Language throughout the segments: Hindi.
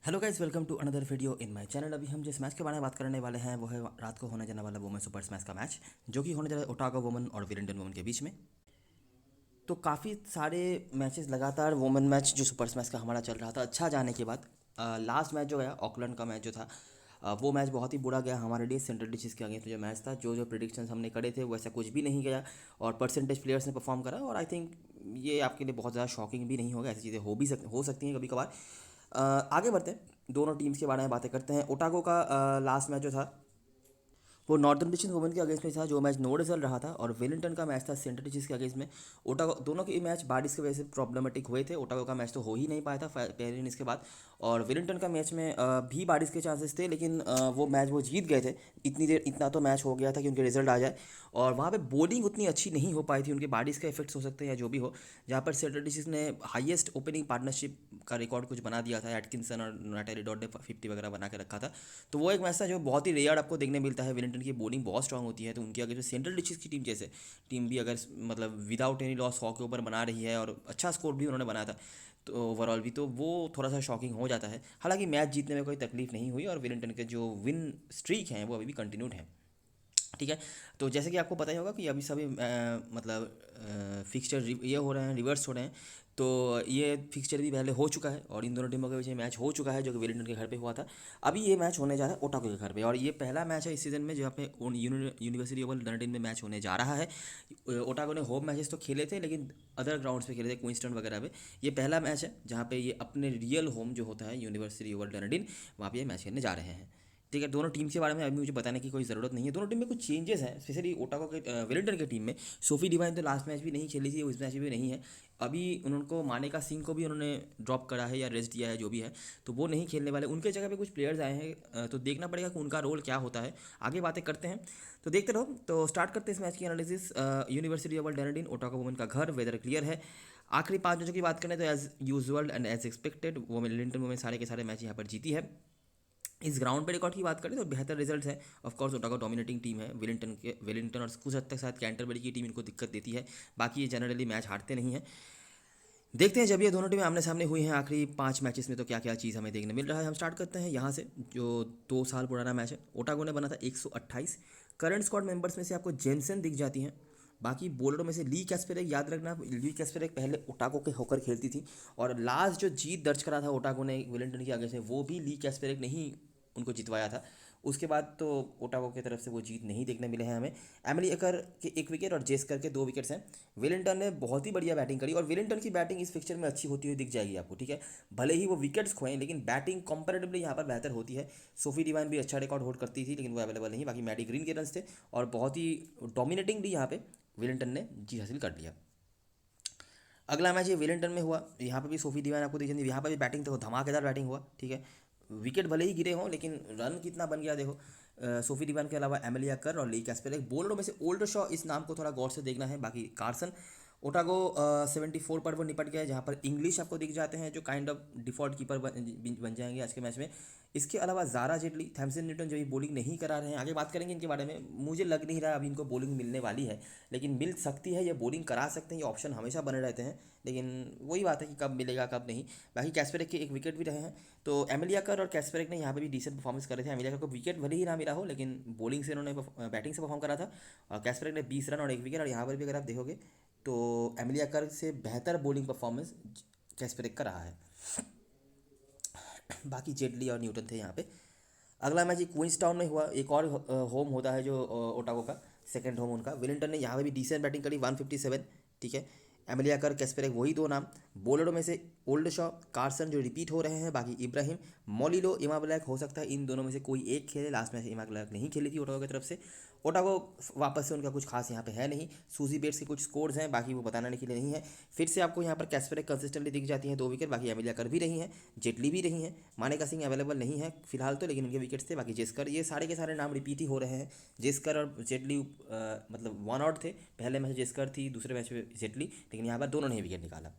Hello guys, welcome to another video in my channel. अभी हम जिस मैच के बारे में बात करने वाले हैं वो है रात को होने जाने वाला वुमेन सुपर स्मैश का मैच, जो कि होने जा रहा है ओटागो वुमेन और विलिंगटन वुमेन के बीच में। तो काफ़ी सारे मैचेस लगातार वुमेन मैच जो सुपर स्मैश का हमारा चल रहा था अच्छा जाने के बाद लास्ट मैच जो गया ऑकलैंड का मैच जो था, वो मैच बहुत ही बुरा गया हमारे लिए। सेंट्रल डिशेस के अगेंस्ट जो मैच था, जो जो प्रिडिक्शंस हमने करे थे वैसा कुछ भी नहीं गया और परसेंटेज प्लेयर्स ने परफॉर्म करा। और आई थिंक ये आपके लिए बहुत ज़्यादा शॉकिंग भी नहीं होगा, ऐसी चीज़ें हो सकती हैं कभी कभार। आगे बढ़ते हैं, दोनों टीम्स के बारे में बातें करते हैं। ओटागो का लास्ट मैच जो था वो नॉर्दर्न डिस्ट्रिक्ट वुमेन के अगेंस्ट में था, जो मैच नो रिजल्ट रहा था। और वेलिंगटन का मैच था सेंट्रल डिस्ट्रिक्ट के अगेंस्ट में। ओटागो दोनों के मैच बारिश की वजह से प्रॉब्लमेटिक हुए थे। ओटागो का मैच तो हो ही नहीं पाया था पहले इनिंग्स के बाद। और वेलिंगटन का मैच में भी बारिश के चांसेस थे, लेकिन वो मैच वो जीत गए थे। इतनी देर इतना तो मैच हो गया था कि उनके रिजल्ट आ जाए। और वहाँ पे बॉलिंग उतनी अच्छी नहीं हो पाई थी, उनके बारिश का इफेक्ट्स हो सकते हैं या जो भी हो। जहाँ पर सेंट्रल डिस्ट्रिक्ट ने हाईएस्ट ओपनिंग पार्टनरशिप का रिकॉर्ड कुछ बना दिया था, एटकिंसन और नाटाली डॉट ने 50 वगैरह बना के रखा था। तो वो एक मैच था जो बहुत ही रेयर आपको देखने मिलता है। वेलिंगटन की बॉलिंग बहुत स्ट्रांग होती है, तो उनकी अगर जो सेंट्रल डिस्ट्रिक्ट की टीम जैसे टीम भी अगर मतलब विदाउट एनी लॉस 100 के ऊपर बना रही है और अच्छा स्कोर भी उन्होंने बनाया था तो ओवरऑल भी, तो वो थोड़ा सा शॉकिंग हो जाता है। हालांकि मैच जीतने में कोई तकलीफ नहीं हुई और वेलिंगटन के जो विन स्ट्रीक हैं वो अभी भी कंटिन्यूड हैं। ठीक है। तो जैसे कि आपको पता ही होगा कि अभी सभी मतलब फिक्सचर ये हो रहे हैं, रिवर्स हो रहे हैं। तो ये फिक्सचर भी पहले हो चुका है और इन दोनों टीमों के बीच में मैच हो चुका है, जो कि वेलिंगटन के घर पे हुआ था। अभी ये मैच होने जा रहा है ओटागो के घर पे, और ये पहला मैच है इस सीज़न में जहाँ पे यूनिवर्सिटी ओवल लंदन में मैच होने जा रहा है। ओटागो ने होम मैचेस तो खेले थे, लेकिन अदर ग्राउंड्स पे खेले थे, क्वींसटन वगैरह पे। ये पहला मैच है जहाँ पे ये अपने रियल होम जो होता है यूनिवर्सिटी ओवल लंदन, वहाँ पे ये मैच खेलने जा रहे हैं। ठीक है। दोनों टीम के बारे में अभी मुझे बताने की कोई ज़रूरत नहीं है। दोनों टीम में कुछ चेंजेस हैं, स्पेशली ओटागो के वेलिंगटन की टीम में। सोफी डिवाइन तो लास्ट मैच भी नहीं खेली थी, इस मैच में भी नहीं है। अभी उनको मानेका सिंह को भी उन्होंने ड्रॉप करा है या रेस्ट दिया है, जो भी है। तो वो नहीं खेलने वाले, उनके जगह पे कुछ प्लेयर्स आए हैं। तो देखना पड़ेगा कि उनका रोल क्या होता है। आगे बातें करते हैं, तो देखते रहो। तो स्टार्ट करते हैं इस मैच की analysis. University of Dunedin, Otago women का घर, वेदर क्लियर है। आखिरी 5 मैचों की बात करें तो as usual and as expected वो वेलिंगटन वुमेन सारे के सारे मैच यहाँ पर जीती है। इस ग्राउंड पे रिकॉर्ड की बात करें तो बेहतर रिजल्ट है। Of course Otago dominating team है, वेलिंगटन और कुछ हद तक शायद कैंटरबरी की टीम इनको दिक्कत देती है। बाकी ये जनरली मैच हारते नहीं हैं। देखते हैं जब ये दोनों टीमें आमने सामने हुई हैं आखिरी 5 मैचेस में तो क्या क्या चीज़ हमें देखने मिल रहा है। हम स्टार्ट करते हैं यहाँ से, जो 2 साल पुराना मैच है। ओटागो ने बना था 128। करंट स्क्वाड मेंबर्स में से आपको जेनसन दिख जाती हैं। बाकी बॉलरों में से ली कैस्पेरेक, याद रखना ली कैस्पेरेक पहले ओटागो के होकर खेलती थी। और लास्ट जो जीत दर्ज करा था ओटागो ने वेलिंगटन के आगे से, वो भी ली कैस्पेरेक ने ही उनको जितवाया था। उसके बाद तो ओटागो की तरफ से वो जीत नहीं देखने मिले हैं हमें। एमिली एकर के 1 विकेट और जेस्कर के 2 विकेट्स हैं। वेलिंगटन ने बहुत ही बढ़िया बैटिंग करी, और वेलिंगटन की बैटिंग इस पिक्चर में अच्छी होती हुई दिख जाएगी आपको। ठीक है, भले ही वो विकेट्स खोएं, लेकिन बैटिंग कंपैरेटिवली यहाँ पर बेहतर होती है। सोफी डिवाइन भी अच्छा रिकॉर्ड होल्ड करती थी, लेकिन वो अवेलेबल नहीं। बाकी मैडी ग्रीन के रन थे और बहुत ही डोमिनेटिंगली यहाँ पे वेलिंगटन ने जीत हासिल कर लिया। अगला मैच ये वेलिंगटन में हुआ। यहाँ पे भी सोफी डिवाइन आपको दिख जाती, यहाँ पर भी बैटिंग देखो, धमाकेदार बैटिंग हुआ। ठीक है, विकेट भले ही गिरे हों, लेकिन रन कितना बन गया देखो। सोफी डिवाइन के अलावा एमिलिया कर और ली कैस्पेरेक। बॉलरों में से ओल्ड शॉ, इस नाम को थोड़ा गौर से देखना है। बाकी कार्सन। ओटागो 74 पर वो निपट गया है, जहाँ पर इंग्लिश आपको दिख जाते हैं, जो काइंड ऑफ डिफॉल्ट कीपर बन जाएंगे आज के मैच में। इसके अलावा जारा जेटली, थैमसन न्यूटन जो ये बॉलिंग नहीं करा रहे हैं, आगे बात करेंगे इनके बारे में। मुझे लग नहीं रहा अभी इनको बॉलिंग मिलने वाली है, लेकिन मिल सकती है। ये बॉलिंग करा सकते हैं, ये ऑप्शन हमेशा बने रहते हैं, लेकिन वही बात है कि कब मिलेगा कब नहीं। बाकी कैस्पेरेक के 1 विकेट भी रहे हैं। तो एमिलिया कर और कैस्पेरेक ने यहाँ पे भी डिसेंट परफॉर्मेंस करे थे। एमिलिया कर को विकेट भले ही ना मिला हो, लेकिन बॉलिंग से उन्होंने बैटिंग से परफॉर्म करा था। और कैस्पेरेक ने 20 रन और 1 विकेट। और यहाँ पर भी अगर आप देखोगे तो एमिलिया कर से बेहतर बॉलिंग परफॉर्मेंस कैस्पेरेक का रहा है। बाकी जेटली और न्यूटन थे यहाँ पे। अगला मैच क्वींस टाउन में हुआ। एक और होम होता है जो ओटागो का सेकंड होम उनका। वेलिंगटन ने यहाँ पे भी डिसेंट बैटिंग करी, 157। ठीक है, एमिलिया कर, कैस्पेरेक, वही 2 नाम। बॉलरों में से ओल्ड शॉ, कार्सन जो रिपीट हो रहे हैं। बाकी इब्राहिम, मोलिलो, इमा ब्लैक, हो सकता है इन दोनों में से कोई एक खेले। लास्ट मैच इमा ब्लैक नहीं खेली थी ओटागो की तरफ से। ओटागो वापस से उनका कुछ खास यहाँ पे है नहीं। सूजी बेट्स के कुछ स्कोर्स हैं, बाकी वो बताने के लिए नहीं है। फिर से आपको यहाँ पर कैस्पेरेक कंसिस्टेंटली दिख जाती हैं, 2 विकेट। बाकी एमिलिया कर भी रही हैं, जेटली भी रही हैं। मानेका सिंह अवेलेबल नहीं है फिलहाल तो, लेकिन उनके विकेट्स थे। बाकी जेस्कर, ये सारे के सारे नाम रिपीट ही हो रहे हैं। जेस्कर और जेटली मतलब वन आउट थे। पहले मैच जेस्कर थी, दूसरे मैच में जेटली, लेकिन यहाँ पर दोनों ने विकेट निकाला।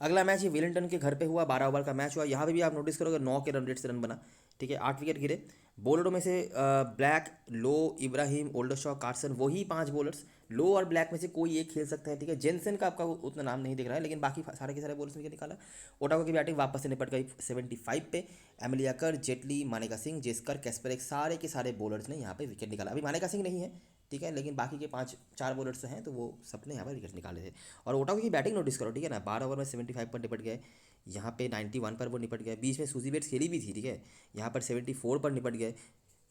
अगला मैच ये वेलिंगटन के घर पे हुआ, 12 ओवर का मैच हुआ। यहाँ पे भी आप नोटिस करोगे 9 के रन रेट से रन बना। ठीक है, 8 विकेट गिरे। बॉलरों में से ब्लैक, लो, इब्राहिम, ओल्डरशॉ, कार्सन, वही 5 बॉलर्स। लो और ब्लैक में से कोई एक खेल सकता है, ठीक है। जेनसन का आपका उतना नाम नहीं दिख रहा है, लेकिन बाकी सारे के सारे बॉलर्स में क्या निकाला। ओटागो की बैटिंग वापस से निपट गई 75 पे। एमिलियाकर, जेटली, मानेका सिंह, जेस्कर, कैस्परेक, सारे के सारे बॉलर्स ने यहाँ पे विकेट निकाला। अभी मानेका सिंह नहीं है, ठीक है, लेकिन बाकी के 5-4 बॉलर्स हैं तो वो सबने यहाँ पर विकेट निकाले थे। और ओटागो की बैटिंग नोटिस करो, ठीक है ना, 12 ओवर में 75 पर निपट गए, यहाँ पे 91 पर वो निपट गए। बीच में सूजी बेट्स खेली भी थी, ठीक है, यहाँ पर 74 पर निपट गए।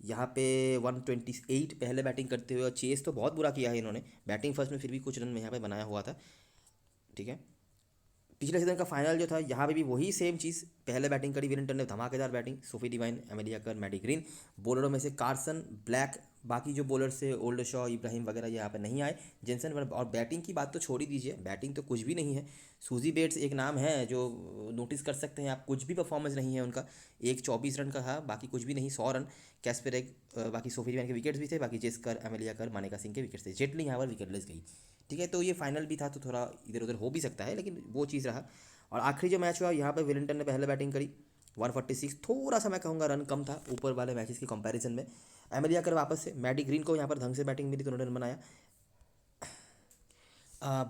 यहाँ पे 128 पहले बैटिंग करते हुए, और चेस तो बहुत बुरा किया है इन्होंने, बैटिंग फर्स्ट में फिर भी कुछ रन में यहाँ पे बनाया हुआ था, ठीक है। पिछले सीजन का फाइनल जो था, यहाँ पे भी वही सेम चीज़, पहले बैटिंग करी विलिंगटन ने, धमाकेदार बैटिंग, सोफी डिवाइन, एमेलिया कर, मैडी ग्रीन। बॉलरों में से कार्सन, ब्लैक, बाकी जो बॉलर से ओल्ड शॉ, इब्राहिम वगैरह यहाँ पे नहीं आए। जेंसन और बैटिंग की बात तो छोड़ ही दीजिए, बैटिंग तो कुछ भी नहीं है। सूजी बेट्स एक नाम है जो नोटिस कर सकते हैं आप, कुछ भी परफॉर्मेंस नहीं है उनका। एक 24 रन का था, बाकी कुछ भी नहीं, 100 रन। कैस्पेरेक, बाकी सोफी डिवाइन के विकेट्स भी थे, बाकी जेस्कर, एमेलिया कर, मानेका सिंह के विकेट्स थे। जेटली यहाँ पर विकेटलेस गई, ठीक है। तो ये फाइनल भी था तो थोड़ा इधर उधर हो भी सकता है, लेकिन वो चीज़ रहा। और आखिरी जो मैच हुआ, यहाँ पे विलिंगटन ने पहले बैटिंग करी, 146, थोड़ा सा मैं कहूँगा रन कम था ऊपर वाले मैचेस के कंपैरिजन में। एमेलिया कर वापस से, मैडी ग्रीन को यहाँ पर ढंग से बैटिंग मिली तो उन्होंने रन बनाया।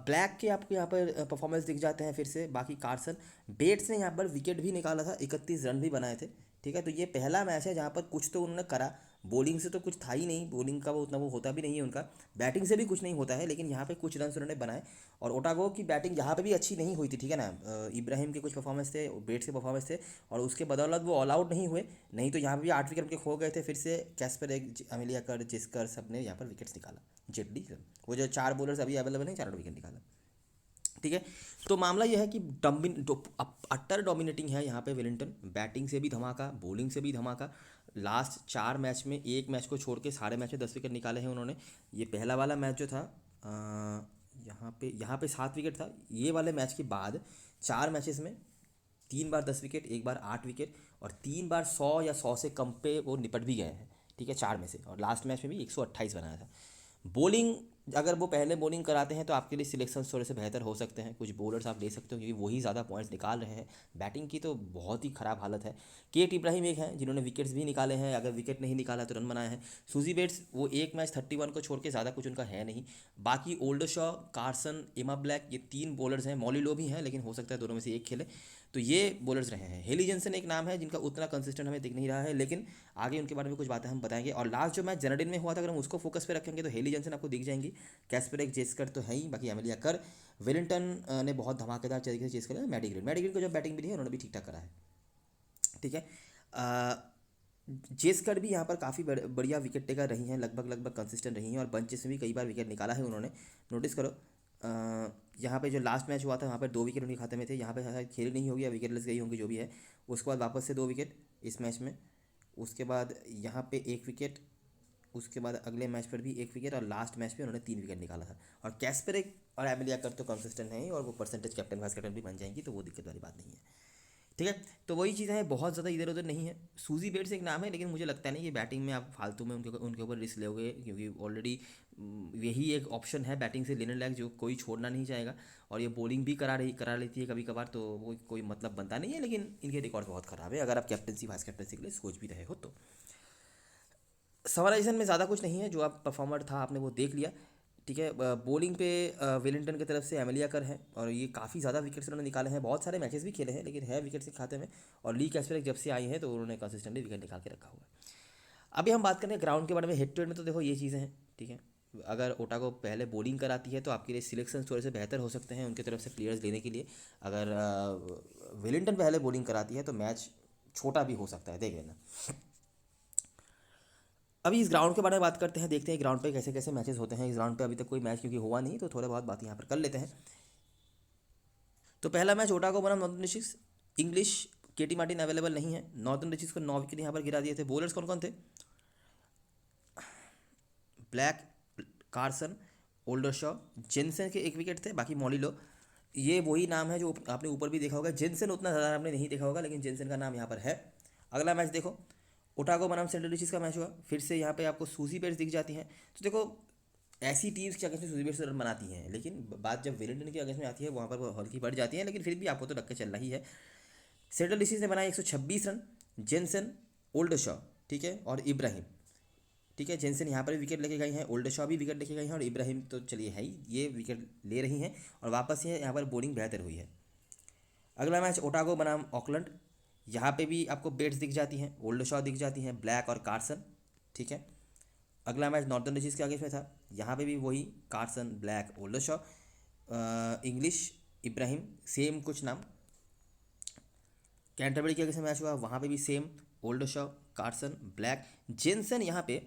ब्लैक के आपको यहाँ पर परफॉर्मेंस दिख जाते हैं फिर से। बाकी कार्सन, बेट्स ने यहाँ पर विकेट भी निकाला था, 31 रन भी बनाए थे, ठीक है। तो ये पहला मैच है जहाँ पर कुछ तो उन्होंने करा। बॉलिंग से तो कुछ था ही नहीं, बॉलिंग का वो उतना वो होता भी नहीं है उनका, बैटिंग से भी कुछ नहीं होता है, लेकिन यहाँ पे कुछ रन उन्होंने बनाए। और ओटागो की बैटिंग यहाँ पे भी अच्छी नहीं हुई थी, ठीक है ना। इब्राहिम के कुछ परफॉर्मेंस थे, बेट्स के परफॉर्मेंस थे, और उसके बदौलत वो ऑल आउट नहीं हुए, नहीं तो यहाँ पे भी 8 विकेट उनके खो गए थे। फिर से कैस्पेरेक, एमेलिया कर, जेस्कर, सब ने यहाँ पर विकेट्स निकाला। जेटली, वो जो 4 बॉलर्स अभी अवेलेबल हैं, 4 विकेट निकाला, ठीक है। तो मामला यह है कि अट्टर डोमिनेटिंग है यहाँ पे विलिंगटन, बैटिंग से भी धमाका, बॉलिंग से भी धमाका। लास्ट 4 मैच में, एक मैच को छोड़ के सारे मैच में 10 विकेट निकाले हैं उन्होंने। ये पहला वाला मैच जो था, यहाँ पे 7 विकेट था। ये वाले मैच के बाद 4 मैचेस में 3 बार 10 विकेट, एक बार 8 विकेट, और 3 बार 100 या 100 से कम पे वो निपट भी गए हैं, ठीक है, 4 में से। और लास्ट मैच में भी 128 बनाया था। बॉलिंग, अगर वो पहले बॉलिंग कराते हैं तो आपके लिए सिलेक्शन थोड़े से बेहतर हो सकते हैं, कुछ बॉलर्स आप ले सकते हो, क्योंकि वही ज़्यादा पॉइंट्स निकाल रहे हैं। बैटिंग की तो बहुत ही ख़राब हालत है। केट इब्राहिम एक हैं जिन्होंने विकेट्स भी निकाले हैं, अगर विकेट नहीं निकाला तो रन बनाए हैं। सूजी बेट्स, वो एक मैच 31 को छोड़ के ज़्यादा कुछ उनका है नहीं। बाकी ओल्ड शॉ, कार्सन, एमा ब्लैक, ये 3 बॉलर्स हैं। मॉलिलो भी हैं, लेकिन हो सकता है दोनों में से एक खेले। तो ये बॉलर्स रहे हैं। हेली जेंसन एक नाम है जिनका उतना कंसिस्टेंट हमें दिख नहीं रहा है, लेकिन आगे उनके बारे में कुछ बातें हम बताएंगे। और लास्ट जो मैच जर्नडिन में हुआ था, अगर हम उसको फोकस पे रखेंगे तो हेली जेंसन आपको दिख जाएंगी। कैस्पेरेक, जेस्कर तो है ही, बाकी एमेलिया कर। विलिंगटन ने बहुत धमाकेदार तरीके से चेस करा। मैडी ग्रीन को जब बैटिंग मिली है उन्होंने भी ठीक ठाक करा है, ठीक है। जेस्कर भी यहाँ पर काफ़ी बढ़िया विकेट टेकर रही हैं, लगभग कंसिस्टेंट रही हैं, और बंचेस में भी कई बार विकेट निकाला है उन्होंने। नोटिस करो, यहाँ पे जो लास्ट मैच हुआ था वहाँ पर 2 विकेट उनके खाते में थे, यहाँ पे शायद खेल नहीं होगी या विकेट लेस गई होंगी, जो भी है। उसके बाद वापस से 2 विकेट इस मैच में, उसके बाद यहाँ पे 1 विकेट, उसके बाद अगले मैच पर भी 1 विकेट, और लास्ट मैच पे उन्होंने 3 विकेट निकाला था। और कैस्पेरेक और एमिलिया कर तो कंसिस्टेंट हैं ही, और वो परसेंटेज कैप्टन वाइस कैप्टन भी बन जाएंगी, तो वो दिक्कत वाली बात नहीं है, ठीक है। तो वही चीज़ें हैं, बहुत ज़्यादा इधर उधर नहीं है। सूजी बेट्स एक नाम है, लेकिन मुझे लगता नहीं कि बैटिंग में आप फालतू में उनके ऊपर रिस्क लोगे, क्योंकि ऑलरेडी यही एक ऑप्शन है बैटिंग से लेने लायक जो कोई छोड़ना नहीं चाहेगा। और ये बॉलिंग भी करा लेती है कभी कभार, तो वो कोई मतलब बनता नहीं है, लेकिन इनके रिकॉर्ड बहुत ख़राब है अगर आप कैप्टनसी वाइस कैप्टनसी के लिए सोच भी रहे हो तो। समराइजेशन में ज़्यादा कुछ नहीं है, जो आप परफॉर्मर था आपने वो देख लिया, ठीक है। बॉलिंग पे विलिंगटन की तरफ से एमेलिया कर है, और ये काफ़ी ज़्यादा विकेट्स उन्होंने निकाले हैं, बहुत सारे मैचेस भी खेले हैं, लेकिन है विकेट्स के खाते में। और ली कैस्पेरेक जब से आई हैं तो उन्होंने कंसिस्टेंटली विकेट निकाल के रखा हुआ है। अभी हम बात करें ग्राउंड के बारे में, हेड टू हेड में तो देखो ये चीज़ें हैं, ठीक है। अगर ओटागो पहले बॉलिंग कराती है तो आपके लिए सिलेक्शन थोड़े से बेहतर हो सकते हैं उनकी तरफ से प्लेयर्स लेने के लिए। अगर विलिंगटन पहले बॉलिंग कराती है तो मैच छोटा भी हो सकता है, देख लेना। अभी इस ग्राउंड के बारे में बात करते हैं, देखते हैं ग्राउंड पे कैसे कैसे मैचेस होते हैं। इस ग्राउंड पे अभी तक कोई मैच क्योंकि हुआ नहीं, तो थोड़ा बहुत बात यहाँ पर कर लेते हैं। तो पहला मैच ओटागो बनाम नॉर्दर्न डिस्ट्रिक्स। इंग्लिश, केटी मार्टिन अवेलेबल नहीं है। नॉर्दर्न डिस्ट्रिक्स को 9 विकेट यहाँ पर गिरा दिए थे। बॉलर्स कौन कौन थे? ब्लैक, कार्सन, ओल्डरशॉ, जेनसन के 1 विकेट थे, बाकी मॉलिलो। ये वही नाम है जो आपने ऊपर भी देखा होगा। जेनसन उतना ज़्यादा आपने नहीं देखा होगा, लेकिन जेनसन का नाम यहाँ पर है। अगला मैच देखो, ओटागो बनाम सेंट्रल डिस्ट्रिक्स का मैच हुआ। फिर से यहाँ पे आपको सूजी बेट्स दिख जाती हैं। तो देखो, ऐसी टीम्स के अगेंस्ट में सूजी बेट्स रन बनाती हैं, लेकिन बात जब वेलिंगटन के अगेंस्ट में आती है वहाँ पर वो हल्की बढ़ जाती है, लेकिन फिर भी आपको तो रख के चल रही है। सेंट्रल डिस्ट्रिक्स ने बनाए 126 रन। जेनसन, ओल्डरशॉ, ठीक है, और इब्राहिम, ठीक है। जेनसन यहाँ पर भी विकेट लेके गई हैं, ओल्डशॉ भी विकेट लेके गई हैं और इब्राहिम तो चलिए है ही, ये विकेट ले रही हैं और वापस ये यहाँ पर बॉलिंग बेहतर हुई है। अगला मैच ओटागो बनाम ऑकलैंड, यहाँ पे भी आपको बेट्स दिख जाती हैं, ओल्डशॉ दिख जाती हैं, ब्लैक और कार्सन, ठीक है। अगला मैच नॉर्थर्न डिस्ट्रिक्स के आगे में था, यहाँ पे भी वही Carson, Black, Oldershaw, English, Ibrahim, same कुछ नाम। कैंटरबरी के आगे से मैच हुआ, वहाँ पे भी सेम, ओल्डशॉ, कार्सन, ब्लैक। जेनसन यहाँ पे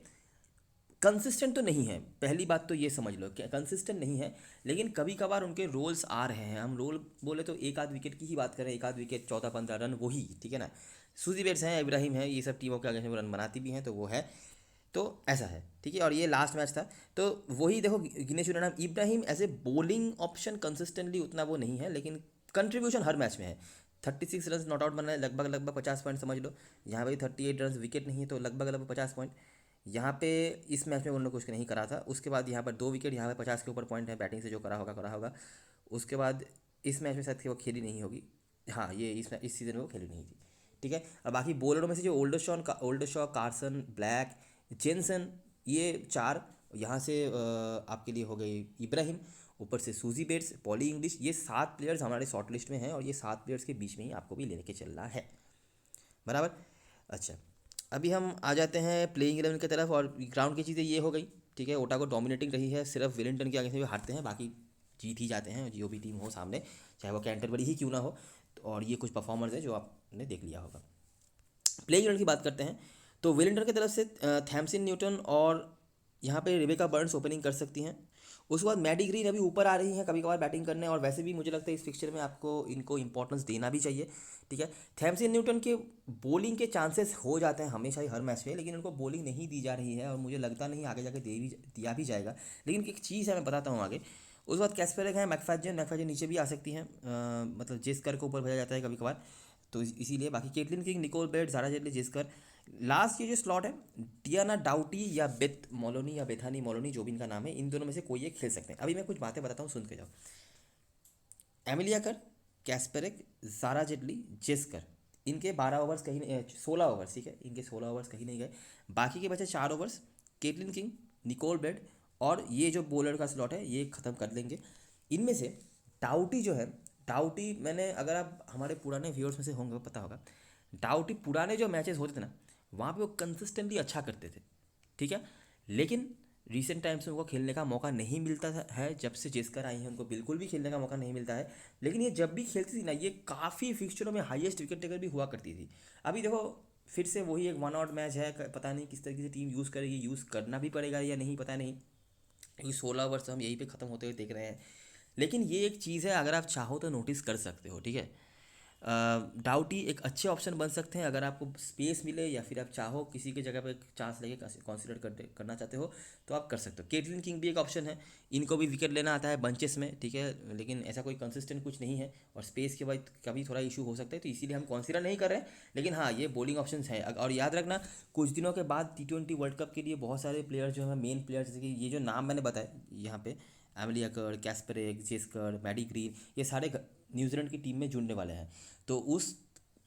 कंसिस्टेंट तो नहीं है, पहली बात तो ये समझ लो कि कंसिस्टेंट नहीं है, लेकिन कभी कभार उनके रोल्स आ रहे हैं। हम रोल बोले तो एक आध विकेट की ही बात करें, एक आध विकेट 14-15 रन वही, ठीक है ना। सूजी बेट्स हैं, इब्राहिम है, ये सब टीमों के आगे से वो रन बनाती भी हैं, तो वो है, तो ऐसा है, ठीक है। और ये लास्ट मैच था, तो वही देखो गिने चुने नाम। Ibrahim as a bowling option consistently उतना वो नहीं है, लेकिन कंट्रीब्यूशन हर मैच में है। 36 रन नॉट आउट बना है, लगभग 50 पॉइंट समझ लो। यहाँ पे 38 रन, विकेट नहीं है, तो लगभग 50 पॉइंट। यहाँ पे इस मैच में उन्होंने कुछ नहीं करा था। उसके बाद यहाँ पर 2 विकेट, यहाँ पे 50 के ऊपर पॉइंट है, बैटिंग से जो करा होगा। उसके बाद इस मैच में शायद वो खेली नहीं होगी, हाँ ये इस सीज़न में वो खेली नहीं थी, ठीक है। अब बाकी बॉलरों में से जो ओल्डरशॉ, कार्सन, ब्लैक, जेनसन, ये 4 यहाँ से आपके लिए हो गई। इब्राहिम, ऊपर से सूजी बेट्स, पॉली इंग्लिश, ये 7 प्लेयर्स हमारे शॉर्ट लिस्ट में हैं और ये 7 प्लेयर्स के बीच में ही आपको भी लेके चलना है, बराबर। अच्छा, अभी हम आ जाते हैं प्लेइंग 11 की तरफ, और ग्राउंड की चीज़ें ये हो गई, ठीक है। ओटागो डोमिनेटिंग रही है, सिर्फ वेलिंगटन के आगे से भी हारते हैं, बाकी जीत ही जाते हैं जो भी टीम हो सामने, चाहे वो कैंटरबरी ही क्यों ना हो। और ये कुछ परफॉर्मर्स हैं जो आपने देख लिया होगा। प्लेइंग 11 की बात करते हैं, तो वेलिंगटन की तरफ से थैमसन न्यूटन और यहाँ पे रिबेका बर्न्स ओपनिंग कर सकती हैं। उसके बाद मैडी ग्रीन अभी ऊपर आ रही हैं कभी कभार बैटिंग करने, और वैसे भी मुझे लगता है इस फिक्चर में आपको इनको इंपॉर्टेंस देना भी चाहिए, ठीक है। थैमसन न्यूटन के बॉलिंग के चांसेस हो जाते हैं हमेशा ही हर मैच में, लेकिन उनको बॉलिंग नहीं दी जा रही है और मुझे लगता नहीं आगे जाके दिया भी जाएगा। लेकिन एक चीज़ है, मैं बताता हूँ आगे। उसके बाद कैस्पेरिक है, मैकफैजन नीचे भी आ सकती हैं, मतलब जेस्कर को ऊपर भेजा जाता है कभी कभार, तो इसीलिए। बाकी केटलिन किंग, निकोल बेट, जारा जेटली, जेस्कर। लास्ट ये जो स्लॉट है, डियाना डाउटी या बेथ मोलोनी या बेथानी मोलोनी, जो भी इनका नाम है, इन दोनों में से कोई एक खेल सकते हैं। अभी मैं कुछ बातें बताता हूँ, सुन के जाओ। एमिलिया कर, कैस्पेरिक, जारा जेटली, जेस्कर, इनके 12 ओवर्स कहीं नहीं, 16 ओवर्स, ठीक है, इनके 16 ओवर्स कहीं नहीं गए। बाकी के बचे 4 overs, Caitlin King, Nicole Baird, और ये जो बॉलर का स्लॉट है ये ख़त्म कर देंगे। इनमें से डाउटी जो है, डाउटी मैंने, अगर आप हमारे पुराने व्यूअर्स में से होंगे पता होगा, डाउटी पुराने जो मैचेस होते थे ना, वहाँ पे वो कंसिस्टेंटली अच्छा करते थे, ठीक है। लेकिन रिसेंट टाइम्स में उनको खेलने का मौका नहीं मिलता है, जब से जेस्कर आई हैं उनको बिल्कुल भी खेलने का मौका नहीं मिलता है। लेकिन ये जब भी खेलती थी ना, ये काफ़ी फिक्चरों में हाईएस्ट विकेट टेकर भी हुआ करती थी। अभी देखो फिर से वही एक वन आउट मैच है, पता नहीं किस तरीके से टीम यूज़ करेगी, यूज़ करना भी पड़ेगा या नहीं पता नहीं, क्योंकि 16 वर्ष हम यहीं पे ख़त्म होते हुए देख रहे हैं। लेकिन ये एक चीज़ है, अगर आप चाहो तो नोटिस कर सकते हो, ठीक है। डाउटी एक अच्छे ऑप्शन बन सकते हैं अगर आपको स्पेस मिले, या फिर आप चाहो किसी की जगह पे चांस लेके कंसिडर करना चाहते हो तो आप कर सकते हो। केटलिन किंग भी एक ऑप्शन है, इनको भी विकेट लेना आता है बंचेस में, ठीक है, लेकिन ऐसा कोई कंसिस्टेंट कुछ नहीं है, और स्पेस के बाद कभी थोड़ा इशू हो सकता है, तो इसीलिए हम कंसिडर नहीं कर रहे हैं। लेकिन हाँ, ये बॉलिंग ऑप्शन है। और याद रखना, कुछ दिनों के बाद T20 वर्ल्ड कप के लिए बहुत सारे प्लेयर जो है मेन प्लेयर, जैसे कि ये जो नाम मैंने बताया यहाँ पे, एमिलिया कर, कैस्पेरिक, जेस्कर, मैडी ग्रीन, ये सारे न्यूजीलैंड की टीम में जुड़ने वाले हैं। तो उस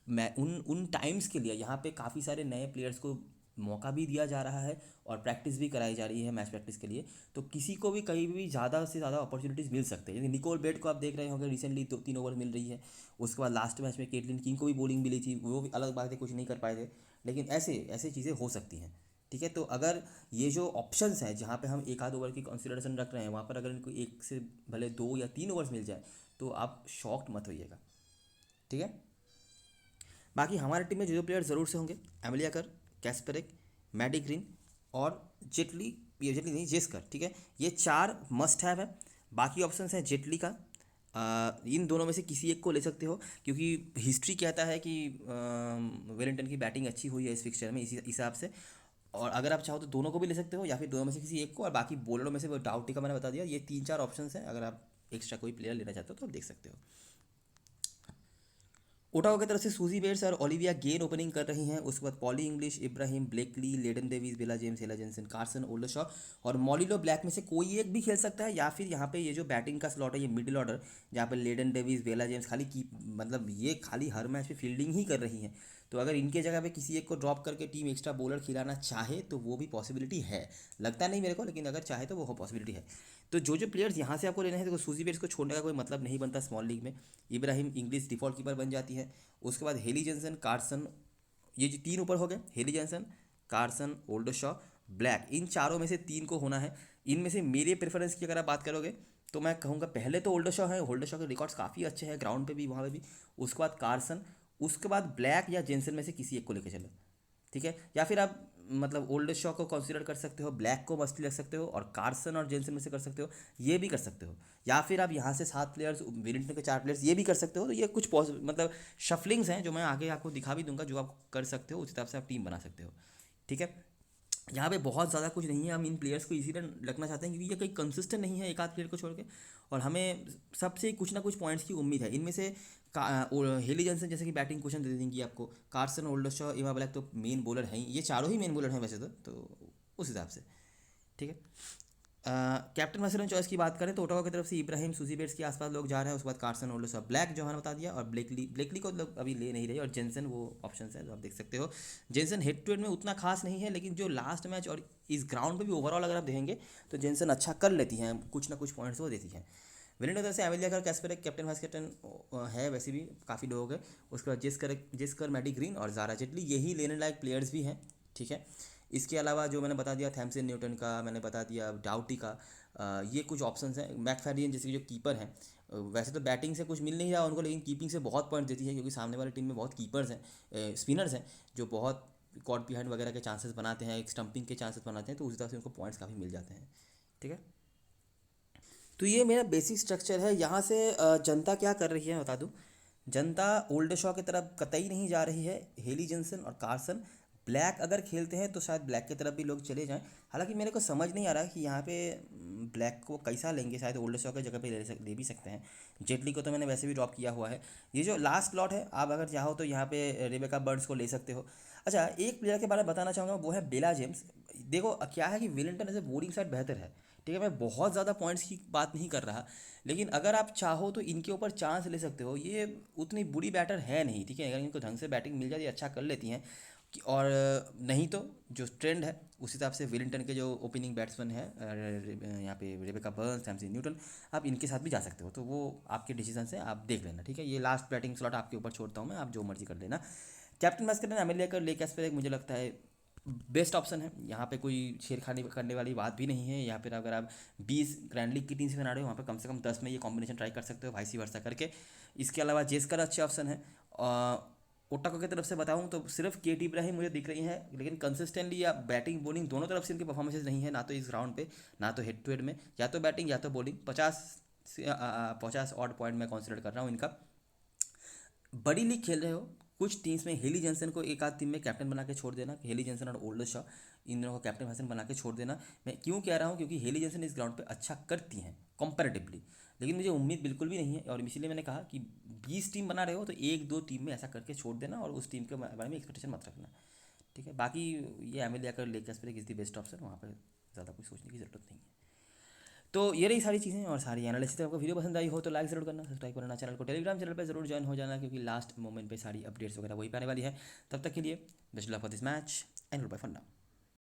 मैं उन टाइम्स के लिए यहाँ पे काफ़ी सारे नए प्लेयर्स को मौका भी दिया जा रहा है और प्रैक्टिस भी कराई जा रही है मैच प्रैक्टिस के लिए। तो किसी को भी कहीं भी ज़्यादा से ज़्यादा अपॉर्चुनिटीज़ मिल सकते हैं। जैसे निकोल बेट को आप देख रहे होंगे, रिसेंटली 2-3 ओवर मिल रही है। उसके बाद लास्ट मैच में केटलिन किंग को भी बॉलिंग मिली थी, वो भी अलग बात है, कुछ नहीं कर पाए थे, लेकिन ऐसे ऐसे चीज़ें हो सकती हैं, ठीक है। तो अगर ये जो ऑप्शंस हैं जहाँ पे हम एक आध ओवर की कंसिडरेशन रख रहे हैं, वहाँ पर अगर इनको एक से भले 2 या 3 ओवर्स मिल जाए तो आप शॉक्ड मत होइएगा, ठीक है। बाकी हमारे टीम में जो जो प्लेयर ज़रूर से होंगे, एमिलिया कर, कैस्पेरिक, मैडी ग्रीन और जेटली, ये जेटली नहीं, जेस्कर, ठीक है, ये 4 मस्ट हैव है। बाकी ऑप्शंस हैं जेटली का, इन दोनों में से किसी एक को ले सकते हो, क्योंकि हिस्ट्री कहता है कि वेलिंगटन की बैटिंग अच्छी हुई है इस फिक्चर में, इसी हिसाब से। और अगर आप चाहो तो दोनों को भी ले सकते हो, या फिर दोनों में से किसी एक को, और बाकी बॉलरों में से वो डाउटी का मैंने बता दिया। ये 3-4 ऑप्शंस हैं, अगर आप एक्स्ट्रा कोई प्लेयर लेना चाहते हो तो आप देख सकते हो। ओटावा की तरफ से सूजी बेट्स और ओलिविया गेन ओपनिंग कर रही हैं। उसके बाद Polly English, Ibrahim, Blakely, Leydon Davis, Bella James, Hella Jensen, Carson, Oldershaw और मॉलिलो ब्लैक में से कोई एक भी खेल सकता है, या फिर यहाँ पे ये जो बैटिंग का स्लॉट है ये मिडिल ऑर्डर, जहाँ पे लेडन डेविस, बेला जेम्स खाली की मतलब ये खाली हर मैच में फील्डिंग ही कर रही हैं। तो अगर इनके जगह पे किसी एक को ड्रॉप करके टीम एक्स्ट्रा बॉलर खिलाना चाहे तो वो भी पॉसिबिलिटी है, लगता नहीं मेरे को, लेकिन अगर चाहे तो वो पॉसिबिलिटी है। तो जो प्लेयर्स यहाँ से आपको लेने हैं, तो सूजी बेट्स को छोड़ने का कोई मतलब नहीं बनता स्मॉल लीग में। इब्राहिम इंग्लिश डिफॉल्ट कीपर बन जाती है। उसके बाद हेली जेंसन, कार्सन, ये जो तीन ऊपर हो गए, हेली जेंसन, कार्सन, ओल्डरशॉ, ब्लैक, इन चारों में से तीन को होना है। इनमें से मेरे प्रेफरेंस की अगर आप बात करोगे तो मैं कहूँगा पहले तो ओल्डरशॉ है, ओल्डरशॉ के रिकॉर्ड्स काफ़ी अच्छे हैं ग्राउंड पे भी वहाँ पे भी। उसके बाद कार्सन, उसके बाद ब्लैक या जेंसन में से किसी एक को लेकर चलो, ठीक है। या फिर आप मतलब ओल्ड शॉ को कंसीडर कर सकते हो, ब्लैक को मस्टली रख सकते हो और कार्सन और जेंसन में से कर सकते हो, ये भी कर सकते हो। या फिर आप यहाँ से 7 प्लेयर्स, विलिंगटन के 4 प्लेयर्स, ये भी कर सकते हो। तो ये कुछ मतलब शफलिंग्स हैं जो मैं आगे आपको दिखा भी दूंगा, जो आप कर सकते हो, उस हिसाब से आप टीम बना सकते हो, ठीक है। यहाँ पे बहुत ज़्यादा कुछ नहीं है, हम इन प्लेयर्स को इसीलिए रखना चाहते हैं क्योंकि ये कहीं कंसिस्टेंट नहीं है एक आध प्लेयर को छोड़ के, और हमें सबसे कुछ ना कुछ पॉइंट्स की उम्मीद है। इनमें से हेली जॉनसन जैसे कि बैटिंग क्वेश्चन दे देंगी आपको, कार्सन, ओल्डरशॉ, इवा ब्लैक तो मेन बॉलर हैं ही, ये चारों ही मेन बॉलर हैं वैसे तो उस हिसाब से, ठीक है। कैप्टन वाइस चॉइस की बात करें तो ओटावा की तरफ से इब्राहिम, सूजी बेट्स के आसपास लोग जा रहे हैं। उसके बाद कार्सन, ओल्डरशॉ, ब्लैक जो मैंने बता दिया, और ब्लेकली को लोग अभी ले नहीं रहे, और जेंसन वो ऑप्शन है जो आप देख सकते हो। जेंसन हेड टू हेड में उतना खास नहीं है, लेकिन जो लास्ट मैच और इस ग्राउंड पे भी ओवरऑल अगर आप देखेंगे तो जेंसन अच्छा कर लेती हैं, कुछ ना कुछ पॉइंट्स वो देती हैं। विलिंग उधर से एमिलिया कर कैस्पर कैप्टन वाइस कैप्टन है, वैसे भी काफ़ी लोग हैं। उसके बाद जिसकर मैडी ग्रीन और जारा जेटली, यही लेने लायक प्लेयर्स भी हैं, ठीक है। इसके अलावा जो मैंने बता दिया थैमसन न्यूटन का, मैंने बता दिया डाउटी का, ये कुछ ऑप्शंस हैं। मैकफेरियन जैसे कि जो कीपर हैं, वैसे तो बैटिंग से कुछ मिल नहीं रहा उनको, लेकिन कीपिंग से बहुत पॉइंट देती है क्योंकि सामने वाली टीम में बहुत कीपर्स हैं, स्पिनर्स हैं, जो बहुत कॉट बिहाइंड वगैरह के चांसेस बनाते हैं, एक स्टंपिंग के चांसेस बनाते हैं, तो उस हिसाब से उनको पॉइंट्स काफ़ी मिल जाते हैं, ठीक है। तो ये मेरा बेसिक स्ट्रक्चर है। यहाँ से जनता क्या कर रही है मैं बता दूँ। जनता ओल्ड शॉ की तरफ कतई नहीं जा रही है। हेली जेंसन और कार्सन, ब्लैक अगर खेलते हैं तो शायद ब्लैक की तरफ भी लोग चले जाएं। हालांकि मेरे को समझ नहीं आ रहा कि यहाँ पे ब्लैक को कैसा लेंगे, शायद ओल्ड शॉ की जगह पे ले भी सकते हैं। जेटली को तो मैंने वैसे भी ड्रॉप किया हुआ है। ये जो लास्ट स्लॉट है, आप अगर चाहो तो यहाँ पे रेबेका बर्ड्स को ले सकते हो। अच्छा, एक प्लेयर के बारे में बताना चाहूँगा, वो है बेला जेम्स। देखो क्या है कि Wellington as a bowling side बेहतर है, ठीक है। मैं बहुत ज़्यादा पॉइंट्स की बात नहीं कर रहा, लेकिन अगर आप चाहो तो इनके ऊपर चांस ले सकते हो। ये उतनी बुरी बैटर है नहीं, ठीक है। अगर इनको ढंग से बैटिंग मिल जाती है, अच्छा कर लेती हैं और नहीं तो जो ट्रेंड है उस हिसाब से विलिंगटन के जो ओपनिंग बैट्समैन है यहाँ पे रेबेका बर्न्स, थॉमसन न्यूटन, आप इनके साथ भी जा सकते हो। तो वो आपके डिसीजन से आप देख लेना, ठीक है। ये लास्ट बैटिंग स्लॉट आपके ऊपर छोड़ता हूँ मैं, आप जो मर्जी कर लेना। कैप्टन वाइस कैप्टन एमिलिया कर ले कैस्पर मुझे लगता है बेस्ट ऑप्शन है। यहाँ पे कोई छेड़खानी करने वाली बात भी नहीं है। यहाँ पर अगर आप 20 ग्रैंड लीग की टीम से बना रहे हो, वहाँ पे कम से कम 10 में ये कॉम्बिनेशन ट्राई कर सकते हो, वाइस वर्सा करके। इसके अलावा जेस्कर अच्छे ऑप्शन है। ओटाको की तरफ से बताऊँ तो सिर्फ केटी इब्राहिम मुझे दिख रही है, लेकिन कंसिस्टेंटली या बैटिंग बॉलिंग दोनों तरफ से इनके परफॉर्मेंसेज नहीं है, ना तो इस ग्राउंड पे ना तो हेड टू हेड में, या तो बैटिंग या तो बॉलिंग। 50 ऑड पॉइंट मैं कंसिडर कर रहा हूँ इनका। बड़ी लीग खेल रहे हो, कुछ टीम्स में हेली जेंसन को एक आध टीम में कैप्टन बना के छोड़ देना, हेली जेंसन और ओल्ड शॉ, इन दोनों को कैप्टन वैसन बना के छोड़ देना। मैं क्यों कह रहा हूँ, क्योंकि हेली जेंसन इस ग्राउंड पे अच्छा करती हैं कंपैरेटिवली, लेकिन मुझे उम्मीद बिल्कुल भी नहीं है, और इसीलिए मैंने कहा कि 20 टीम बना रहे हो तो एक दो टीम में ऐसा करके छोड़ देना, और उस टीम के बारे में एक्सपेक्टेशन मत रखना, ठीक है। बाकी ये एमिलिया कर लेकर पर इज द बेस्ट ऑप्शन, वहाँ पर ज़्यादा कुछ सोचने की ज़रूरत नहीं है। तो ये रही सारी चीज़ें और सारी एनालिसिस। आपको वीडियो पसंद आई हो तो लाइक ज़रूर करना, सब्सक्राइब करना चैनल को, टेलीग्राम चैनल पर जरूर ज्वाइन हो जाना, क्योंकि लास्ट मोमेंट पे सारी अपडेट्स वगैरह वही पाने वाली है। तब तक के लिए best luck for this match and good bye for now.